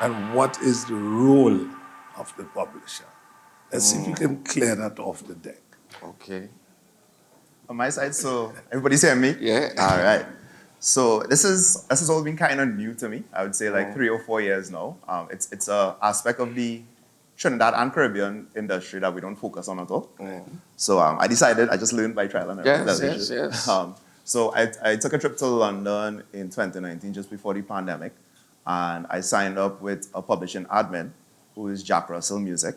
and what is the role of the publisher? Let's see if you can clear that off the deck. Okay. On my side, so everybody's hearing me? Yeah. All right. So this has all been kind of new to me. I would say like 3 or 4 years now. It's a aspect of the Trinidad and Caribbean industry that we don't focus on at all. So I decided, I just learned by trial and error. Yes. So I took a trip to London in 2019, just before the pandemic, and I signed up with a publishing admin who is Jack Russell Music.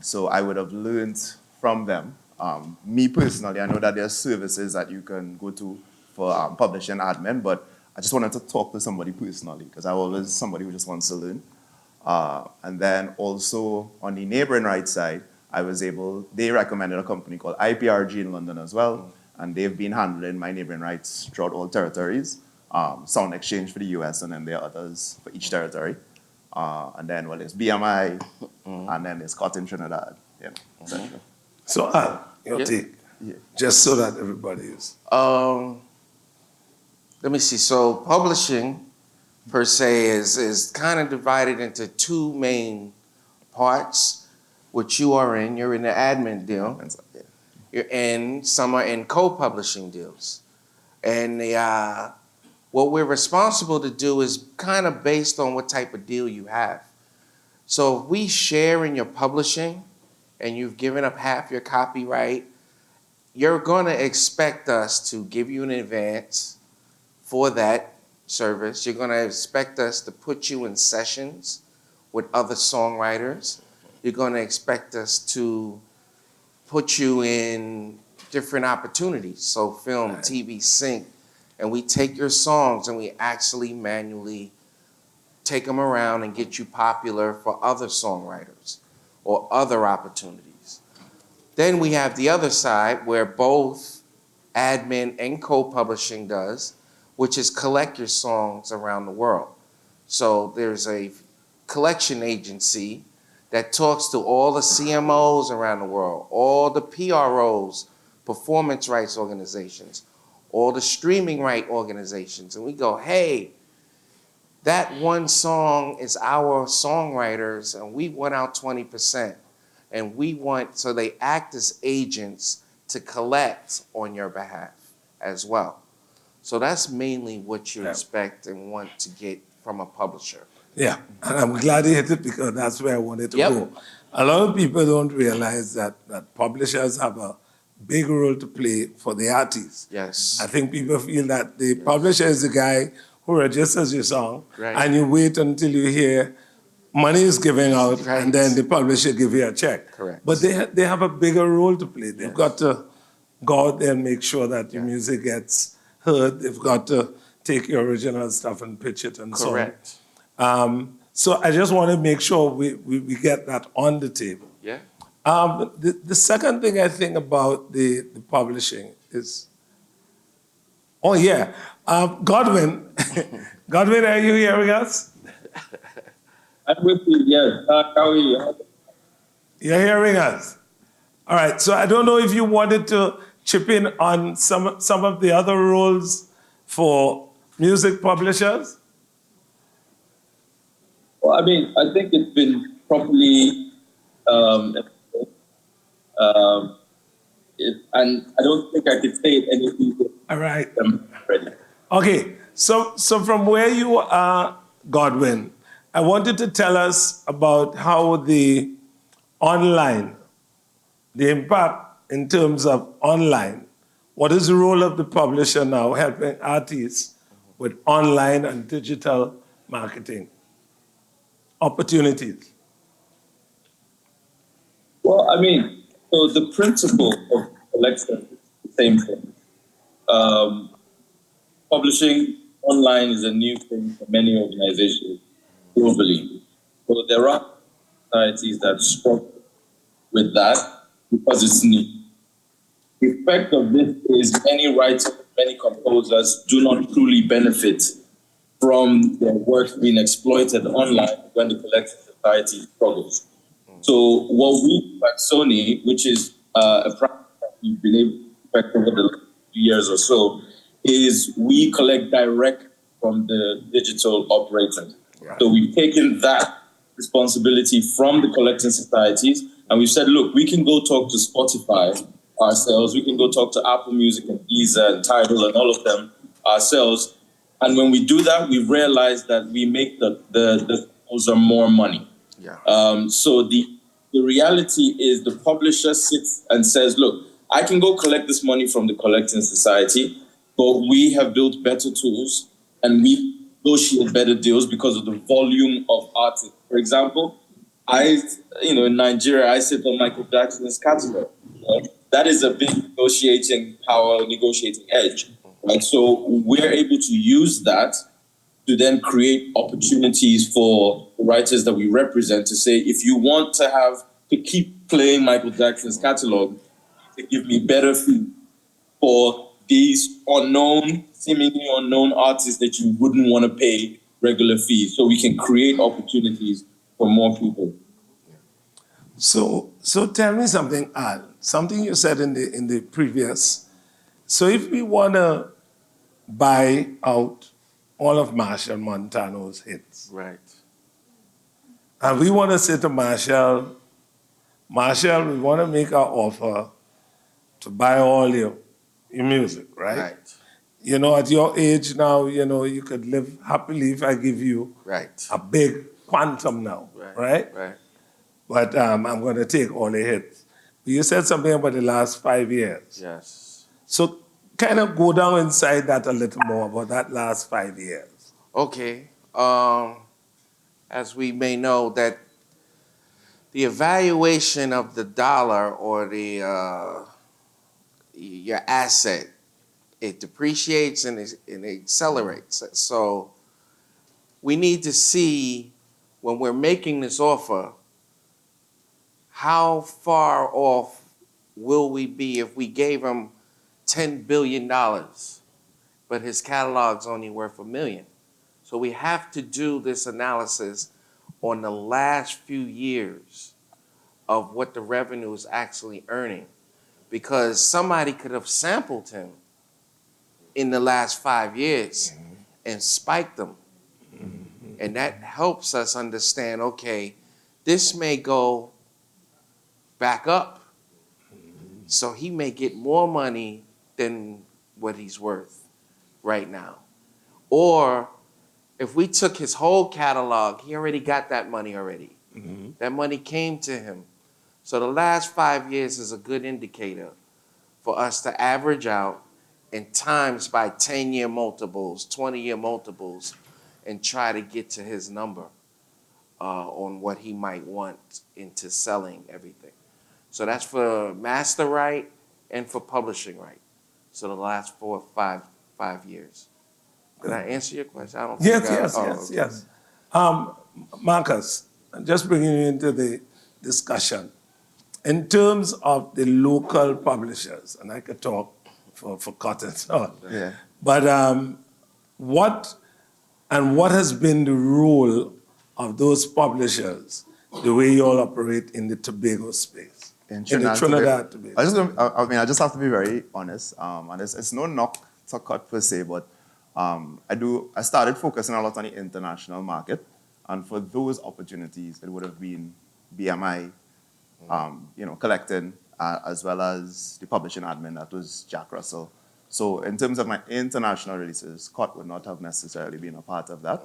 So I would have learned from them. Me personally, I know that there are services that you can go to for publishing admin, but I just wanted to talk to somebody personally because I'm always somebody who just wants to learn. And then also on the neighboring rights side, they recommended a company called IPRG in London as well, and they've been handling my neighboring rights throughout all territories. Sound Exchange for the US, and then there are others for each territory. And then, well, there's BMI, and then there's Cotton Trinidad, etc. So, your take, just so that everybody is. Let me see. So publishing, per se, is kind of divided into two main parts, which you are in. You're in the admin deal. Some are in co-publishing deals. And what we're responsible to do is kind of based on what type of deal you have. So if we share in your publishing and you've given up half your copyright, you're gonna expect us to give you an advance for that service. You're gonna expect us to put you in sessions with other songwriters. You're gonna expect us to put you in different opportunities, so film, TV, sync, and we take your songs and we actually manually take them around and get you popular for other songwriters or other opportunities. Then we have the other side where both admin and co-publishing does, which is collect your songs around the world. So there's a collection agency that talks to all the CMOs around the world, all the PROs, performance rights organizations, all the streaming right organizations, and we go, hey, that one song is our songwriters, and we want out 20%. And so they act as agents to collect on your behalf as well. So that's mainly what you expect and want to get from a publisher. Yeah, and I'm glad you hit it because that's where I wanted to go. A lot of people don't realize that publishers have a big role to play for the artists. Yes. I think people feel that the publisher is the guy who registers your song, and you wait until you hear money is given out, and then the publisher give you a check. Correct. But they have a bigger role to play. They've got to go out there and make sure that your music gets heard. They've got to take your original stuff and pitch it and so on. So I just want to make sure we get that on the table. Yeah. The second thing I think about the publishing is, Godwin. Godwin, are you hearing us? I'm with you, yes. How are you? You're hearing us. All right, so I don't know if you wanted to chip in on some of the other roles for music publishers. Well, I mean, I think it's been properly, and I don't think I could say it any easier. All right. Ready. Okay, so from where you are, Godwin, I wanted to tell us about how the impact in terms of online, what is the role of the publisher now helping artists with online and digital marketing opportunities? Well, I mean, so the principle of collection is the same thing. Publishing online is a new thing for many organizations globally. So there are societies that struggle with that because it's new. The effect of this is many writers, many composers do not truly benefit from their work being exploited online when the collective society struggles. So what we do at Sony, which is a practice that we've been able to effect over the last few years or so, is we collect direct from the digital operators. So we've taken that responsibility from the collecting societies, and we've said, look, we can go talk to Spotify ourselves, we can go talk to Apple Music and Deezer and Tidal and all of them ourselves. And when we do that, we realize that we make the composer more money. So the reality is the publisher sits and says, look, I can go collect this money from the collecting society, but we have built better tools and we negotiate better deals because of the volume of artists. For example, in Nigeria, I sit on Michael Jackson's catalog. That is a big negotiating power, negotiating edge. Right? So we're able to use that to then create opportunities for the writers that we represent to say, if you want to keep playing Michael Jackson's catalog, to give me better fee for these seemingly unknown artists that you wouldn't want to pay regular fees. So we can create opportunities for more people. So tell me something, Al. Something you said in the previous. So if we want to buy out all of Marshall Montano's hits, Right. and we want to say to Marshall, we want to make our offer to buy all your music, right? Right. At your age now, you could live happily if I give you a big quantum now, right? Right. But I'm going to take all the hits. You said something about the last 5 years. Yes. So kind of go down inside that a little more about that last 5 years. Okay. As we may know, that the evaluation of the dollar or your asset, it depreciates and it accelerates. So we need to see, when we're making this offer, how far off will we be if we gave him $10 billion, but his catalog's only worth $1 million? So we have to do this analysis on the last few years of what the revenue is actually earning, because somebody could have sampled him in the last 5 years and spiked them. And that helps us understand, okay, this may go back up. So he may get more money than what he's worth right now. Or if we took his whole catalog, he already got that money already. That money came to him. So the last 5 years is a good indicator for us to average out and times by 10-year multiples, 20-year multiples, and try to get to his number on what he might want into selling everything. So that's for master right and for publishing right. So the last 4 or 5 years. Did I answer your question? I don't think Yes. Marcus, just bringing you into the discussion. In terms of the local publishers, and I could talk for cotton on. Yeah. But what has been the role of those publishers, the way you all operate in the Tobago space? In the Trinidad Tobago. I just have to be very honest, and it's no knock to cut per se, but I started focusing a lot on the international market, and for those opportunities, it would have been BMI, collecting, as well as the publishing admin, that was Jack Russell. So in terms of my international releases, Scott would not have necessarily been a part of that.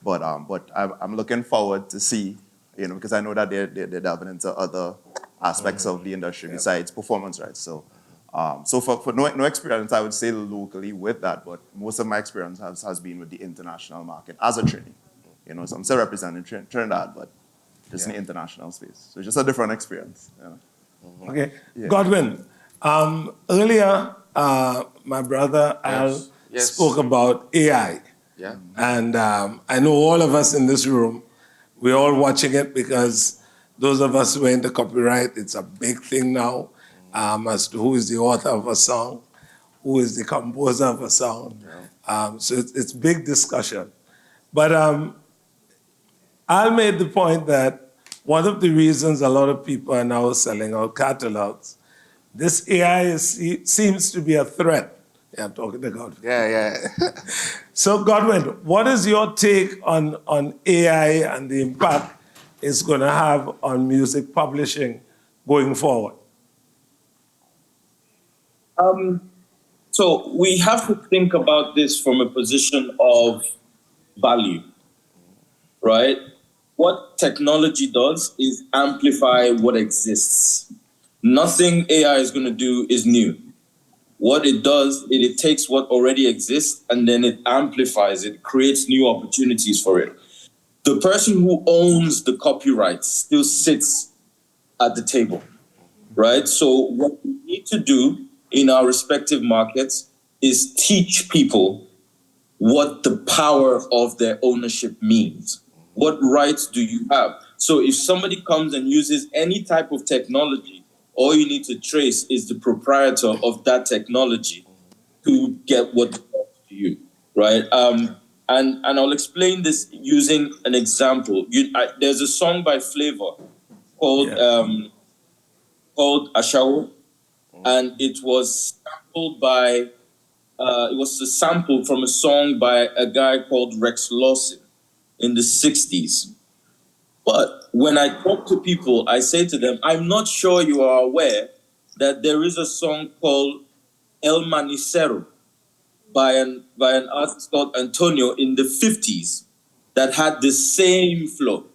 But I'm looking forward to see, because I know that they're delving into other aspects of the industry besides performance rights. So for no experience, I would say locally with that, but most of my experience has been with the international market as a Trini. So I'm still representing Trinidad, but just in the international space. So just a different experience. Okay. Yeah. Godwin, earlier my brother Al spoke about AI. Yeah. And I know all of us in this room, we're all watching it because those of us who are into copyright, it's a big thing now as to who is the author of a song, who is the composer of a song. So it's big discussion. But Al made the point that one of the reasons a lot of people are now selling out catalogs, this AI seems to be a threat Yeah, I'm talking to Godwin. Yeah. So, Godwin, what is your take on AI and the impact it's going to have on music publishing going forward? So we have to think about this from a position of value, right? What technology does is amplify what exists. Nothing AI is going to do is new. What it does, it takes what already exists and then it amplifies it, creates new opportunities for it. The person who owns the copyright still sits at the table, right? So what we need to do in our respective markets is teach people what the power of their ownership means. What rights do you have? So if somebody comes and uses any type of technology, all you need to trace is the proprietor of that technology to get what belongs to you, right? And I'll explain this using an example. There's a song by Flavor called called Ashawo, and it was sampled by it was a sample from a song by a guy called Rex Lawson in the 60s. But when I talk to people, I say to them, I'm not sure you are aware that there is a song called El Manicero by an artist called Antonio in the 50s that had the same flow.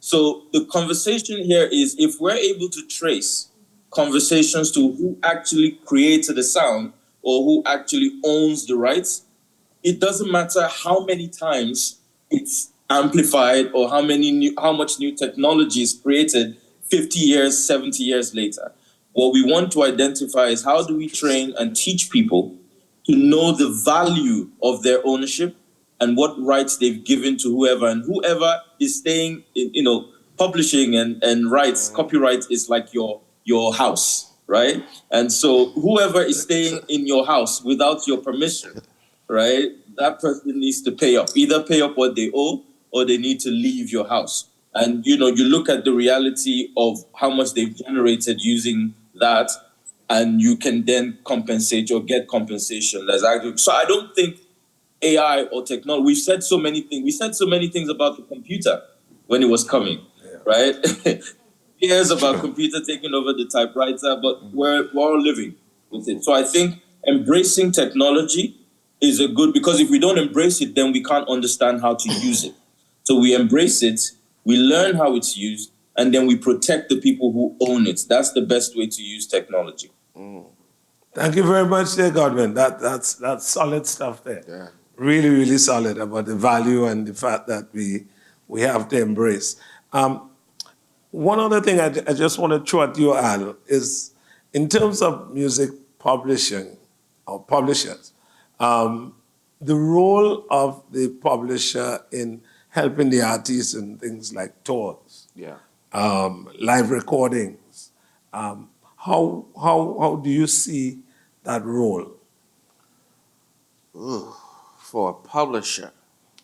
So the conversation here is if we're able to trace conversations to who actually created the sound or who actually owns the rights, it doesn't matter how many times it's amplified or how much new technology is created 50 years, 70 years later. What we want to identify is how do we train and teach people to know the value of their ownership and what rights they've given to whoever, and whoever is staying in, publishing and rights, copyright is like your house, right? And so whoever is staying in your house without your permission, right, that person needs to pay up. Either pay up what they owe or they need to leave your house. And you look at the reality of how much they've generated using that, and you can then compensate or get compensation. So I don't think AI or technology. We've said so many things. We said so many things about the computer when it was coming, right? Years about computer taking over the typewriter, but we're all living with it. So I think embracing technology is a good, because if we don't embrace it, then we can't understand how to use it. So we embrace it, we learn how it's used, and then we protect the people who own it. That's the best way to use technology. Thank you very much there, Godwin. That's solid stuff there. Yeah. Really, really solid about the value and the fact that we have to embrace. One other thing I just want to throw at you, Al, is in terms of music publishing or publishers, the role of the publisher in helping the artists in things like tours, live recordings. How do you see that role? Ooh, for a publisher.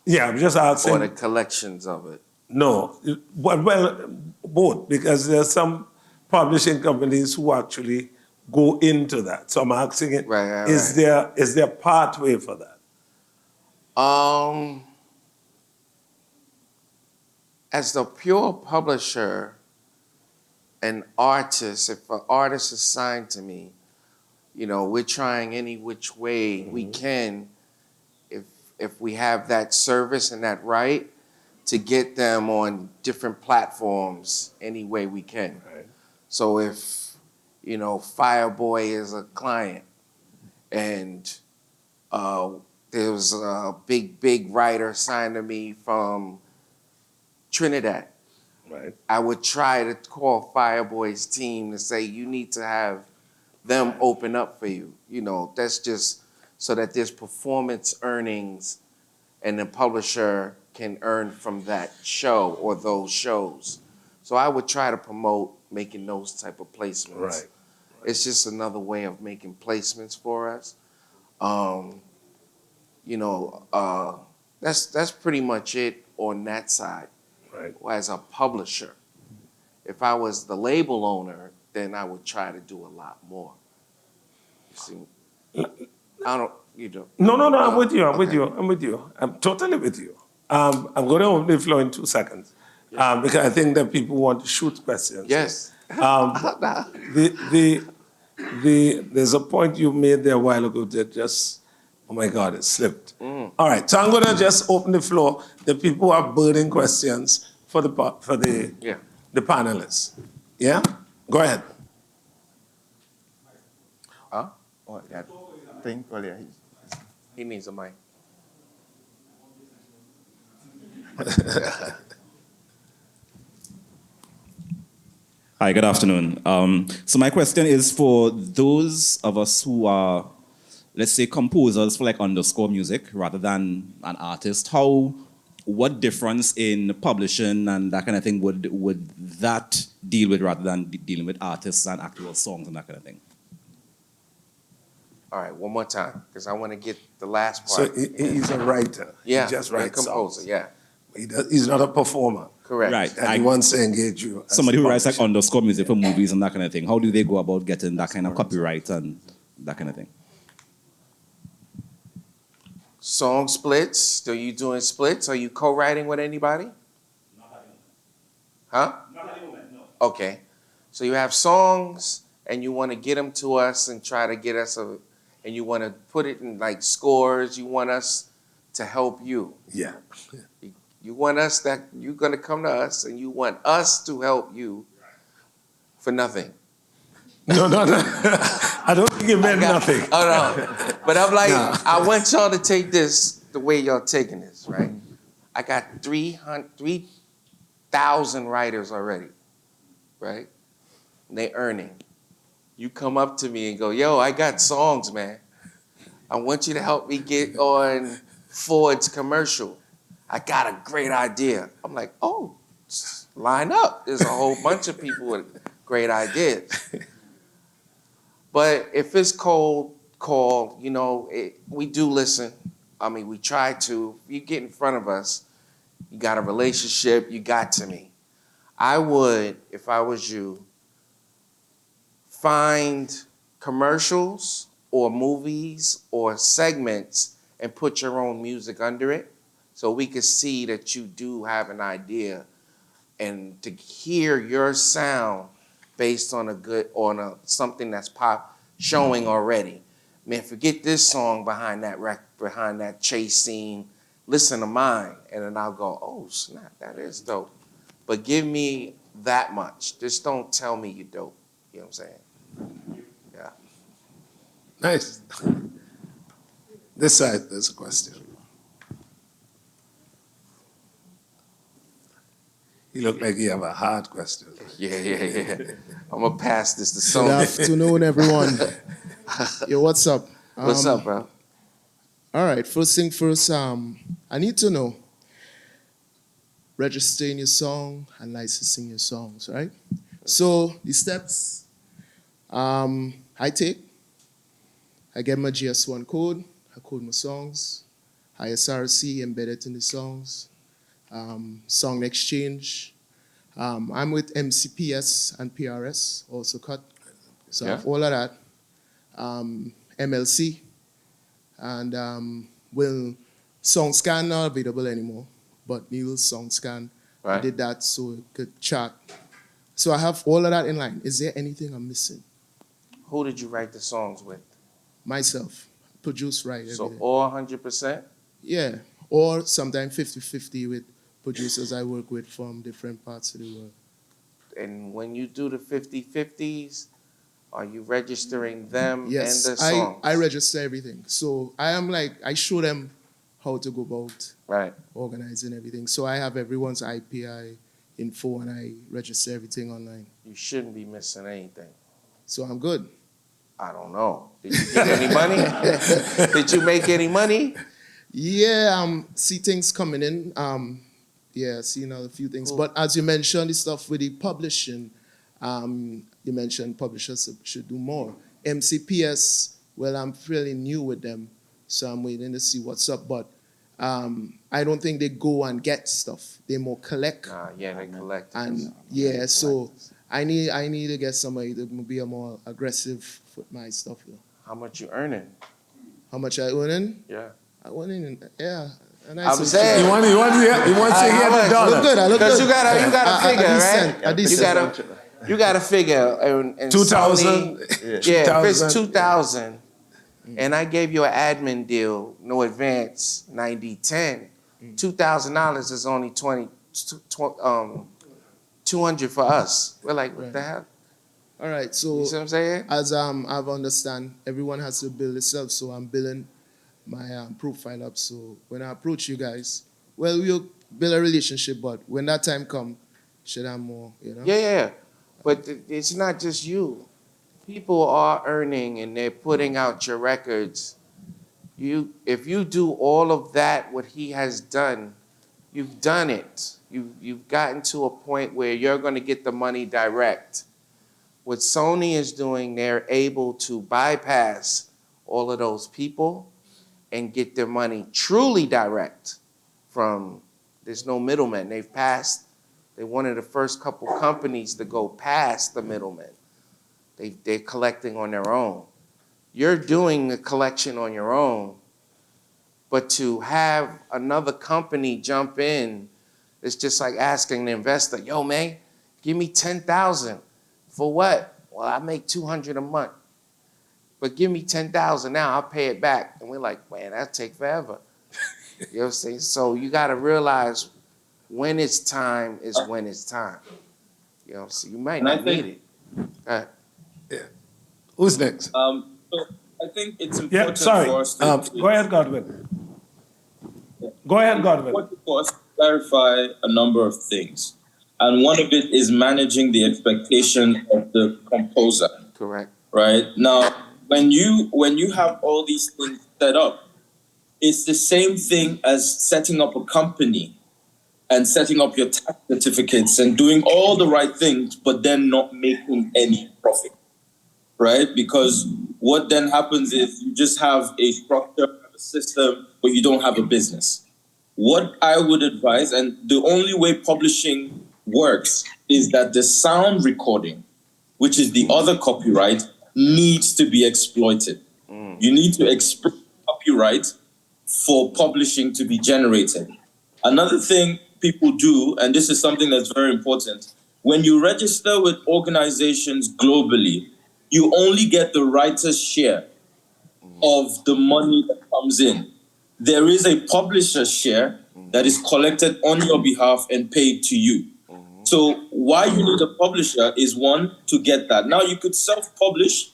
Yeah, I'm just asking. Or the collections of it. No, well, both, because there are some publishing companies who actually go into that. So I'm asking it, is there a pathway for that? As the pure publisher, an artist, if an artist is signed to me, we're trying any which way we can, if we have that service and that right, to get them on different platforms any way we can. Right. So if, Fireboy is a client and there was a big writer signed to me from Trinidad, Right. I would try to call Fireboy's team to say, you need to have them open up for you. That's just so that there's performance earnings and the publisher can earn from that show or those shows. So I would try to promote making those type of placements. Right. It's just another way of making placements for us. That's pretty much it on that side. Right. As a publisher. If I was the label owner, then I would try to do a lot more. You see? I don't, you know. No, I'm with you. I'm totally with you. I'm going to open the floor in 2 seconds because I think that people want to shoot questions. Yes. There's a point you made there a while ago that just, oh my God, it slipped. All right, so I'm going to just open the floor. The people who have burning questions for the panelists. Yeah? Go ahead. Huh? Oh, yeah. I think, well, yeah. He needs a mic. Hi, good afternoon. So my question is for those of us who are, let's say, composers for like underscore music rather than an artist. What difference in publishing and that kind of thing would that deal with rather than dealing with artists and actual songs and that kind of thing? All right, one more time, because I want to get the last So part. he's a writer. Yeah, He just and writes composer, songs. yeah. He's not a performer. Correct. Right. And he wants to engage you. as Somebody a who writes like publisher. underscore music for movies and that kind of thing. How do they go about getting that kind of copyright and that kind of thing? Song splits. Are you doing splits? Are you co-writing with anybody? Huh? Okay. So you have songs and you want to get them to us and try to get us and you want to put it in like scores. You want us to help you. Yeah. You want us you're going to come to us and you want us to help you for nothing. No. I don't think it meant nothing. Oh, no. But I'm like, No. I want y'all to take this the way y'all taking this, right? I got 3,000 writers already, right? And they earning. You come up to me and go, yo, I got songs, man. I want you to help me get on Ford's commercial. I got a great idea. I'm like, oh, line up. There's a whole bunch of people with great ideas. But if it's cold call, you know, we do listen. I mean, we try to. If you get in front of us, you got a relationship, you got to me. I would, if I was you, find commercials or movies or segments and put your own music under it so we could see that you do have an idea and to hear your sound based on something that's showing already. Man, forget this song behind that chase scene. Listen to mine, and then I'll go, oh snap, that is dope. But give me that much. Just don't tell me you dope. You know what I'm saying? Yeah. Nice. This side, there's a question. You look like you have a hard question. Yeah. I'm gonna pass this to Good Sony. afternoon, everyone. Yo, what's up? What's up, bro? All right, first thing first, I need to know, registering your song and licensing your songs, right? So the steps I take, I get my GS1 code, I code my songs, ISRC embedded in the songs, song exchange. I'm with MCPS and PRS, also cut. So I have all of that. MLC. And SongScan not available anymore, but Neil's SongScan Right. did that so it could chart. So I have all of that in line. Is there anything I'm missing? Who did you write the songs with? Myself, produce, write, So everything. all 100%? Yeah, or sometimes 50-50 with producers I work with from different parts of the world. And when you do the 50-50s, are you registering them Yes, and the songs? I register everything. So I show them how to go about Right. organizing everything. So I have everyone's IPI info and I register everything online. You shouldn't be missing anything. So I'm good. I don't know. Did you get any money? Did you make any money? Yeah, see things coming in. Yeah, seeing a few things. Cool. But as you mentioned, the stuff with the publishing, you mentioned publishers should do more. MCPS, well, I'm fairly new with them, so I'm waiting to see what's up. But I don't think they go and get stuff. They more collect. Yeah, they collect. And yeah, so I need to get somebody to be a more aggressive with my stuff. Though. How much you earning? How much I earning? Yeah. I earning, yeah. And I'm saying. He wants to hear the I dollar. look good. I look Because good. you got to figure, decent, right? a decent. You got to figure. And 2,000? Sony, if it's 2,000, and I gave you an admin deal, no advance, 90/10, $2,000 is only 200 for us. We're like, what the hell? All right, so You see what I'm saying? as I've understand, everyone has to build itself. So I'm building my profile up. So when I approach you guys, well, we'll build a relationship. But when that time comes, should have more, you know? Yeah. But it's not just you. People are earning and they're putting out your records. If you do all of that, what he has done, you've done it. You've gotten to a point where you're going to get the money direct. What Sony is doing, they're able to bypass all of those people and get their money truly direct from, there's no middleman. They're one of the first couple companies to go past the middleman. They're collecting on their own. You're doing the collection on your own, but to have another company jump in, it's just like asking the investor, yo, man, give me 10,000. For what? Well, I make 200 a month. But give me 10,000 now, I'll pay it back. And we're like, man, that'll take forever. You know what I'm saying? So you got to realize when it's time is when it's time. You know, so you might not need it. Who's next? So I think it's important sorry. for us to Go ahead, Godwin. Go ahead, Godwin. important for us to clarify a number of things. And one of it is managing the expectation of the composer. Correct. Right? Now, when you have all these things set up, it's the same thing as setting up a company and setting up your tax certificates and doing all the right things, but then not making any profit. Right? Because what then happens is you just have a structure, a system, but you don't have a business. What I would advise, and the only way publishing works, is that the sound recording, which is the other copyright, needs to be exploited. You need to exploit copyright for publishing to be generated. Another thing people do, and this is something that's very important, when you register with organizations globally, you only get the writer's share of the money that comes in. There is a publisher's share that is collected on your behalf and paid to you. So why you need a publisher is, one, to get that. Now you could self-publish,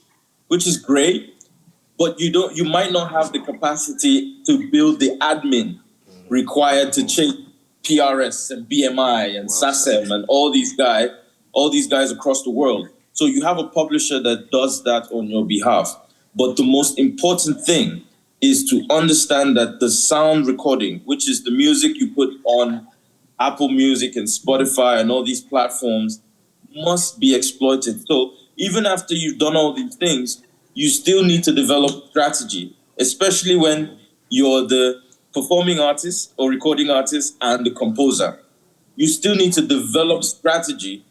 which is great, but you might not have the capacity to build the admin required to change PRS and BMI and SACEM and all these guys across the world. So you have a publisher that does that on your behalf. But the most important thing is to understand that the sound recording, which is the music you put on Apple Music and Spotify and all these platforms, must be exploited. So even after you've done all these things, you still need to develop strategy, especially when you're the performing artist or recording artist and the composer. You still need to develop strategy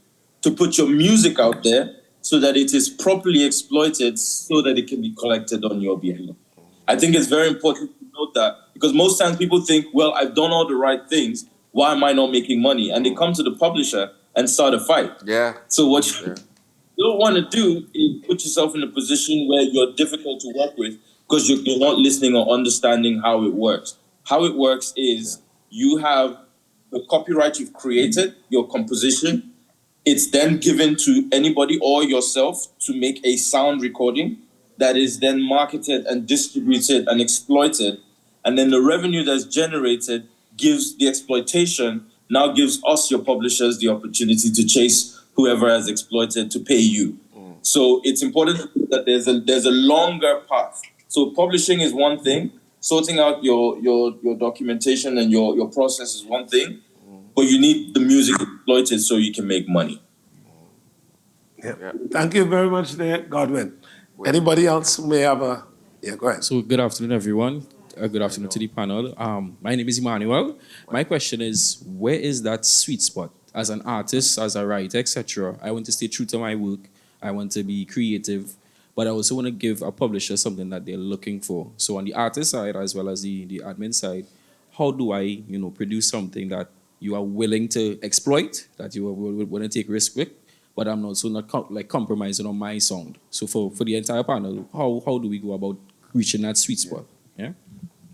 to put your music out there so that it is properly exploited so that it can be collected on your behalf. I think it's very important to note that, because most times people think, well, I've done all the right things, why am I not making money? And they come to the publisher and start a fight. Yeah. So what you don't want to do is put yourself in a position where you're difficult to work with because you're not listening or understanding how it works. How it works is you have the copyright you've created, your composition. It's then given to anybody or yourself to make a sound recording that is then marketed and distributed and exploited. And then the revenue that's generated gives the exploitation, now gives us, your publishers, the opportunity to chase whoever has exploited to pay you. So it's important that there's a longer path. So publishing is one thing, sorting out your documentation and your process is one thing, but you need the music exploited so you can make money. Yeah. Thank you very much there, Godwin. Anybody else who may have a... Yeah, go ahead. So good afternoon, everyone. Good afternoon to the panel. My name is Emmanuel. My question is, where is that sweet spot? As an artist, as a writer, etc., I want to stay true to my work. I want to be creative. but I also want to give a publisher something that they're looking for. So on the artist side as well as the admin side, how do I, produce something that you are willing to exploit, that you are willing to take risk with, but I'm also not compromising on my sound. So for the entire panel, how do we go about reaching that sweet spot? Yeah.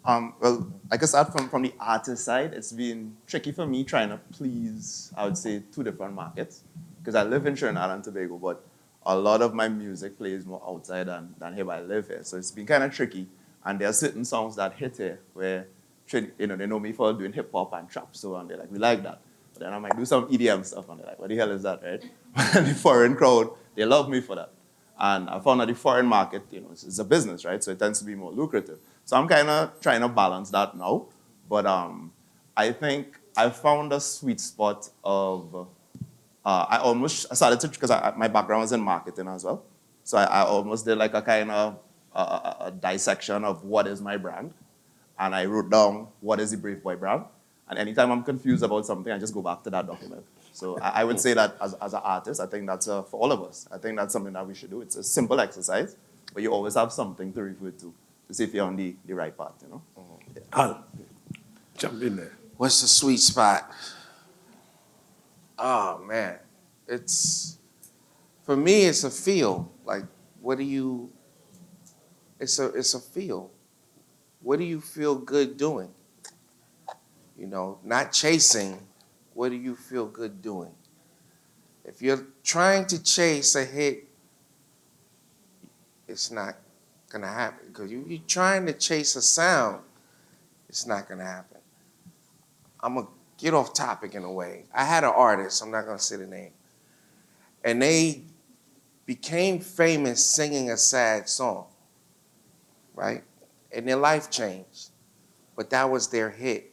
Well, I guess start from the artist side. It's been tricky for me trying to please, I would say, two different markets. Because I live in Trinidad and Tobago, but a lot of my music plays more outside than here, but I live here. So it's been kind of tricky. And there are certain songs that hit here where, they know me for doing hip hop and trap. So and they're like, we like that. But then I might do some EDM stuff and they're like, what the hell is that, right? And the foreign crowd, they love me for that. And I found that the foreign market, it's a business, right? So it tends to be more lucrative. So I'm kind of trying to balance that now. But I think I found a sweet spot of, I started to, because my background was in marketing as well. So I almost did like a kind of a dissection of what is my brand. And I wrote down what is the Braveboy brand. And anytime I'm confused about something, I just go back to that document. So I would say that as an artist, I think that's for all of us. I think that's something that we should do. It's a simple exercise, but you always have something to refer to see if you're on the right path, Yeah. Al, jump in there. What's the sweet spot? Oh, man. For me, it's a feel. Like, it's a feel. What do you feel good doing? Not chasing. What do you feel good doing? If you're trying to chase a hit, it's not gonna happen. Because you're trying to chase a sound, it's not gonna happen. I'm gonna get off topic in a way. I had an artist, I'm not gonna say the name, and they became famous singing a sad song, right? And their life changed, but that was their hit.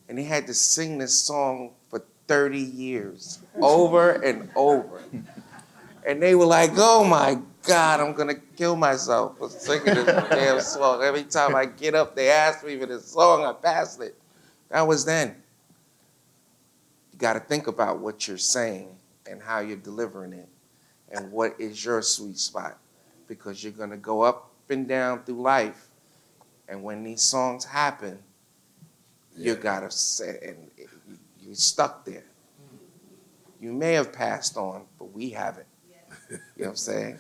And they had to sing this song for 30 years, over and over. And they were like, oh my God, I'm gonna kill myself for singing this damn song. Every time I get up, they ask me for this song, I passed it. That was then. You gotta think about what you're saying and how you're delivering it and what is your sweet spot. Because you're gonna go up and down through life, and when these songs happen, you gotta say, and you're stuck there. You may have passed on, but we haven't. You know what I'm saying?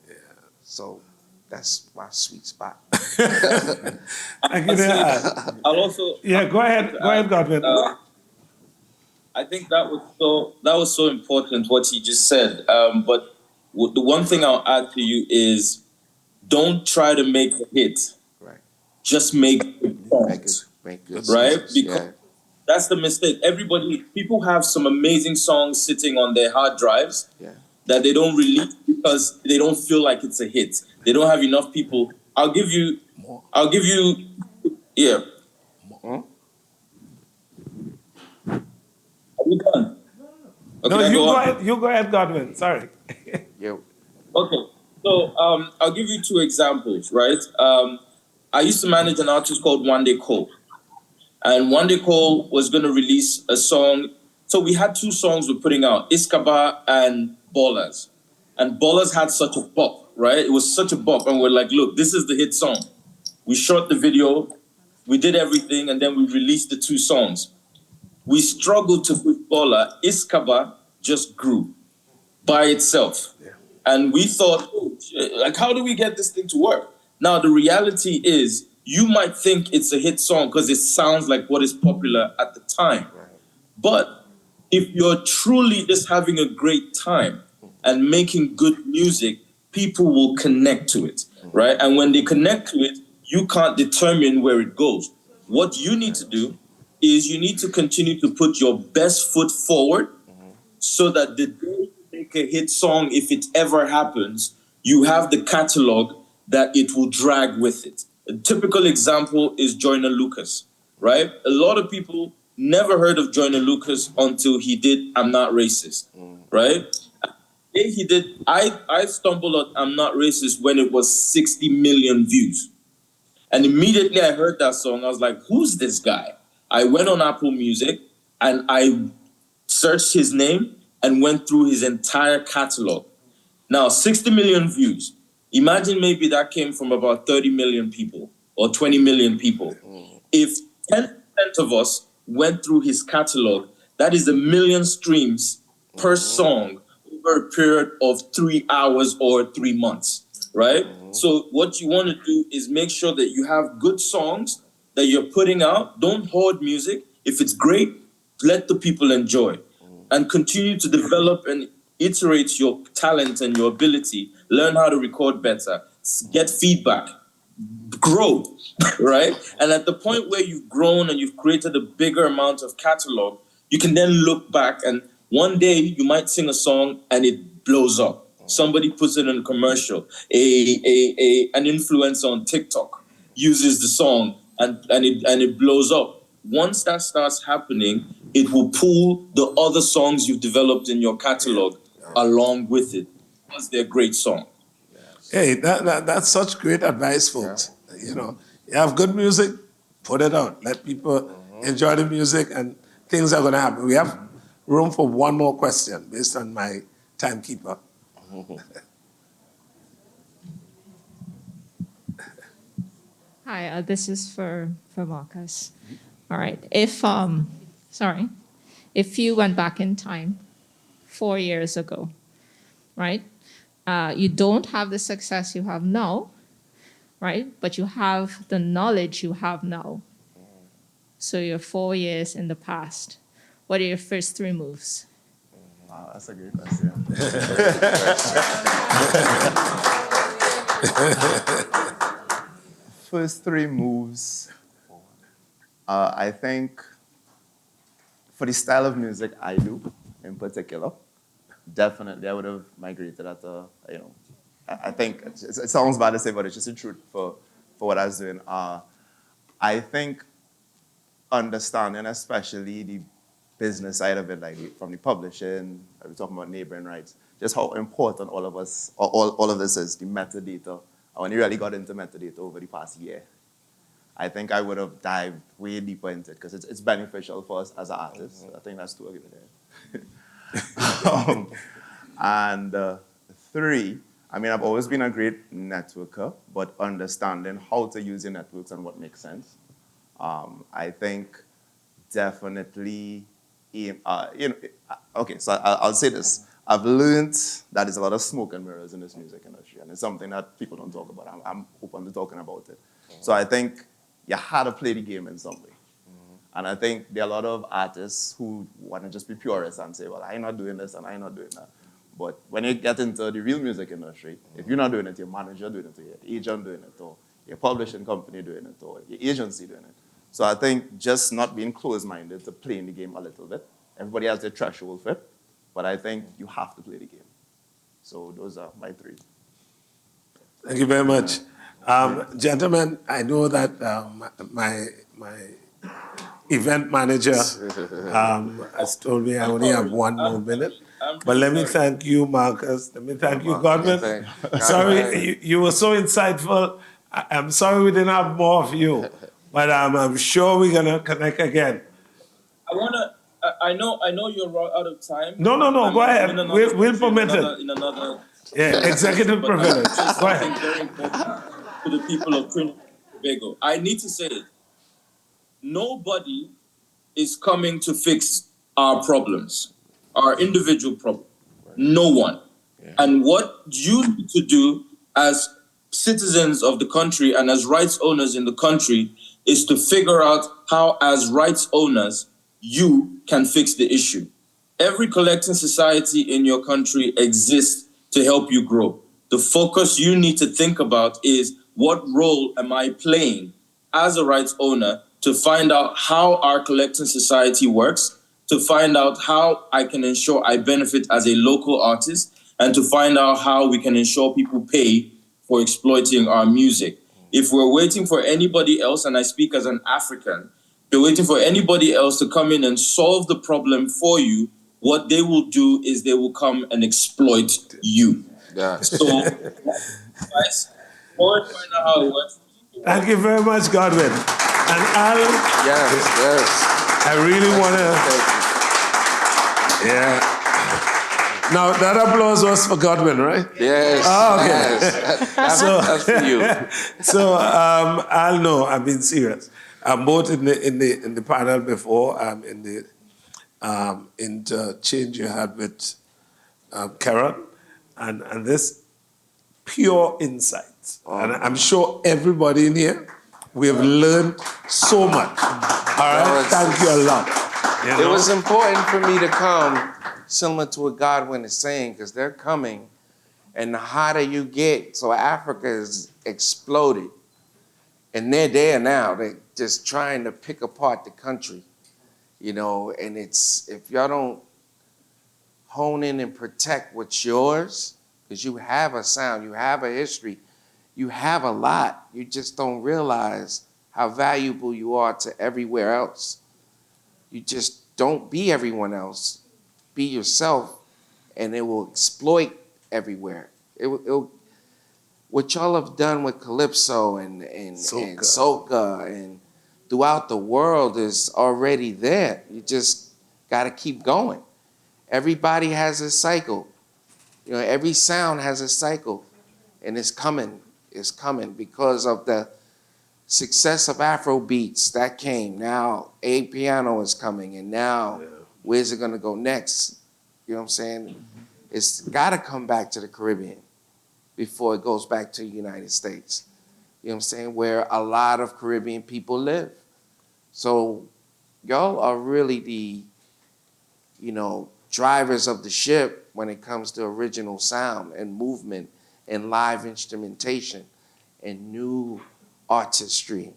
Yeah. So that's my sweet spot. I'll also. Yeah, go ahead, Godwin. I think that was so important what he just said. But the one thing I'll add to you is, don't try to make a hit. Right. Just make good songs. Make good right? songs. Because that's the mistake. People have some amazing songs sitting on their hard drives that they don't release because they don't feel like it's a hit. They don't have enough people. I'll give you, yeah. Hmm? Are we done? Okay, No, you go ahead, Godwin. Sorry. Yeah. Okay, so I'll give you two examples, right? I used to manage an artist called One Day Cole. And One Day Cole was going to release a song. So we had two songs we're putting out, Iskaba and Ballers. And Ballers had such a bop, right? It was such a bop. And we're like, look, this is the hit song. We shot the video, we did everything, and then we released the two songs. We struggled to put Baller. Iskaba just grew by itself. Yeah. And we thought, how do we get this thing to work? Now, the reality is, you might think it's a hit song because it sounds like what is popular at the time. Right. But if you're truly just having a great time and making good music, people will connect to it, right? And when they connect to it, you can't determine where it goes. What you need to do is you need to continue to put your best foot forward so that the day you make a hit song, if it ever happens, you have the catalog that it will drag with it. A typical example is Joyner Lucas, right? A lot of people never heard of Joyner Lucas until he did I'm Not Racist, right? He did. I stumbled on I'm Not Racist when it was 60 million views. And immediately I heard that song, I was like, who's this guy? I went on Apple Music and I searched his name and went through his entire catalog. Now, 60 million views. Imagine maybe that came from about 30 million people or 20 million people. If 10% of us went through his catalog, that is 1 million streams per song over a period of 3 hours or 3 months, right? So what you want to do is make sure that you have good songs that you're putting out. Don't hoard music. If it's great, let the people enjoy. And continue to develop and iterate your talent and your ability. Learn how to record better. Get feedback. Grow, right? And at the point where you've grown and you've created a bigger amount of catalog, you can then look back and one day you might sing a song and it blows up. Somebody puts it in a commercial. An influencer on TikTok uses the song and it blows up. Once that starts happening, it will pull the other songs you've developed in your catalog along with it because they're great songs. Hey, that's such great advice, folks. You know, you have good music, put it out. Let people enjoy the music and things are going to happen. We have room for one more question based on my timekeeper. Hi, this is for Marcus. All right, if you went back in time 4 years ago, right? You don't have the success you have now, right? But you have the knowledge you have now. So you're 4 years in the past. What are your first 3 moves? Wow, that's a great question. First 3 moves, I think for the style of music I do in particular, definitely I would have migrated at I think it sounds bad to say, but it's just the truth for what I was doing. I think understanding especially the business side of it, like from the publishing, we're talking about neighboring rights, just how important all of us, all of this is, the metadata. And when you really got into metadata over the past year, I think I would have dived way deeper into it because it's beneficial for us as an artist. I think that's 2 of it. And 3, I mean, I've always been a great networker, but understanding how to use your networks and what makes sense. I think definitely, okay, so I'll say this. I've learned that there's a lot of smoke and mirrors in this music industry, and it's something that people don't talk about. I'm open to talking about it. So I think you had to play the game in some way. And I think there are a lot of artists who want to just be purists and say, well, I'm not doing this and I'm not doing that. But when you get into the real music industry, if you're not doing it, your manager doing it, or your agent doing it, or your publishing company doing it, or your agency doing it. So I think just not being closed-minded to playing the game a little bit. Everybody has their threshold for it, but I think you have to play the game. So those are my 3. Thank you very much. Gentlemen, I know that my event manager has told me I only have 1 more minute. But let me thank you, Marcus. Let me thank you, Godwin. Sorry, you were so insightful. I'm sorry we didn't have more of you. But I'm sure we're going to connect again. I know you're out of time. No, go ahead. We'll permit it. Yeah, executive privilege. Go ahead. Very important to the people of Trinidad and Tobago. I need to say it. Nobody is coming to fix our problems, our individual problems. No one. Yeah. And what you need to do as citizens of the country and as rights owners in the country is to figure out how, as rights owners, you can fix the issue. Every collecting society in your country exists to help you grow. The focus you need to think about is, what role am I playing as a rights owner to find out how our collecting society works, to find out how I can ensure I benefit as a local artist, and to find out how we can ensure people pay for exploiting our music. If we're waiting for anybody else, and I speak as an African, you're waiting for anybody else to come in and solve the problem for you, what they will do is they will come and exploit you. Yeah. So, guys, find out how it works. Thank you very much, Godwin. And Al, yes. I really want to, Now, that applause was for Godwin, right? Yes. Oh, okay. Yes. That's for you. So I'll know. I'm being serious. I'm both in the panel before. I'm in the interchange you had with Karen, and this pure insight. And I'm sure everybody in here, we have learned so much. All right, thank you a lot. It was important for me to come, similar to what Godwin is saying, because they're coming, and the hotter you get, so Africa is exploded, and they're there now. They're just trying to pick apart the country, and it's, if y'all don't hone in and protect what's yours, because you have a sound, you have a history, you have a lot. You just don't realize how valuable you are to everywhere else. You just don't be everyone else. Be yourself, and it will exploit everywhere. What y'all have done with Calypso and soca and throughout the world is already there. You just got to keep going. Everybody has a cycle. Every sound has a cycle, and it's coming. It's coming because of the success of Afro beats that came. Now piano is coming, and now where's it gonna go next? You know what I'm saying? It's gotta come back to the Caribbean before it goes back to the United States. You know what I'm saying? Where a lot of Caribbean people live. So y'all are really the, drivers of the ship when it comes to original sound and movement and live instrumentation and new artistry,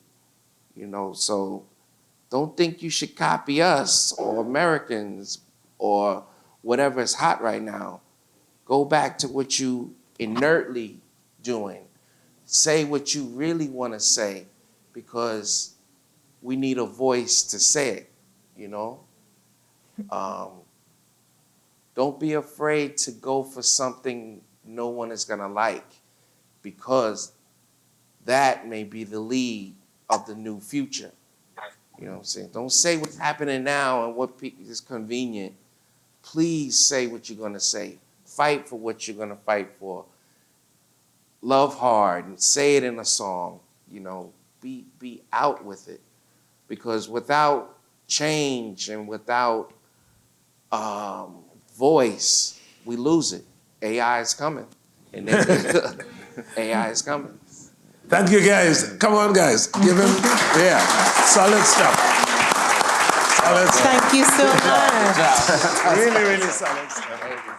so don't think you should copy us or Americans or whatever is hot right now. Go back to what you inertly doing. Say what you really want to say, because we need a voice to say it, Don't be afraid to go for something no one is gonna like, because that may be the lead of the new future. You know what I'm saying? Don't say what's happening now and what is convenient. Please say what you're gonna say. Fight for what you're gonna fight for. Love hard and say it in a song. Be out with it. Because without change and without voice, we lose it. AI is coming. And then AI is coming. Thank you, guys. Come on, guys. Give him, solid stuff. Solid stuff. Thank you so much. Really, really solid stuff.